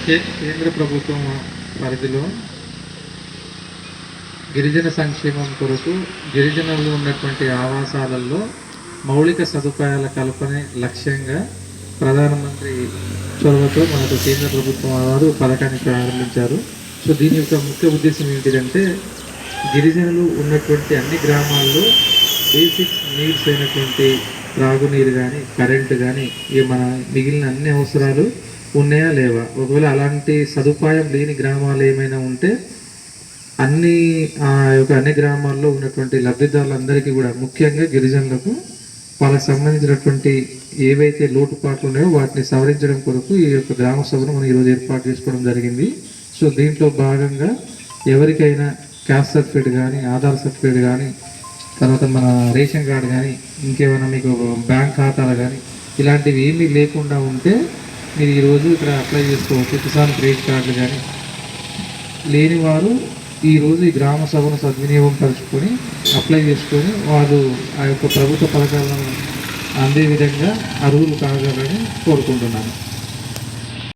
కేంద్ర ప్రభుత్వం పరిధిలో గిరిజన సంక్షేమం కొరకు గిరిజనులు ఉన్నటువంటి ఆవాసాలలో మౌలిక సదుపాయాల కల్పనే లక్ష్యంగా ప్రధానమంత్రి చొరవతో మనకు కేంద్ర ప్రభుత్వం వారు పథకాన్ని ప్రారంభించారు. సో దీని యొక్క ముఖ్య ఉద్దేశం ఏంటిదంటే గిరిజనులు ఉన్నటువంటి అన్ని గ్రామాల్లో బేసిక్ నీడ్స్ అయినటువంటి త్రాగునీరు కానీ కరెంటు కానీ మన మిగిలిన అన్ని అవసరాలు ఉన్నాయా లేవా, ఒకవేళ అలాంటి సదుపాయం లేని గ్రామాలు ఏమైనా ఉంటే అన్ని గ్రామాల్లో ఉన్నటువంటి లబ్ధిదారులందరికీ కూడా ముఖ్యంగా గిరిజనులకు వాళ్ళకి సంబంధించినటువంటి ఏవైతే లోటుపాట్లు ఉన్నాయో వాటిని సవరించడం కొరకు ఈ యొక్క గ్రామ సభను మనం ఈరోజు ఏర్పాటు చేసుకోవడం జరిగింది. సో దీంట్లో భాగంగా ఎవరికైనా క్యాస్ట్ సర్టిఫికేట్ కానీ ఆధార్ సర్టిఫికేట్ కానీ తర్వాత మన రేషన్ కార్డు కానీ ఇంకేమైనా మీకు బ్యాంక్ ఖాతాలు కానీ ఇలాంటివి ఏమీ లేకుండా ఉంటే మీరు ఈరోజు ఇక్కడ అప్లై చేసుకోవచ్చు. కిసాన్ క్రెడిట్ కార్డులు కానీ లేని వారు ఈరోజు ఈ గ్రామ సభను సద్వినియోగం పరుచుకొని అప్లై చేసుకొని వాళ్ళు ఆ యొక్క ప్రభుత్వ పథకాలను అందే విధంగా అర్హులు కాగలరని కోరుకుంటున్నాను.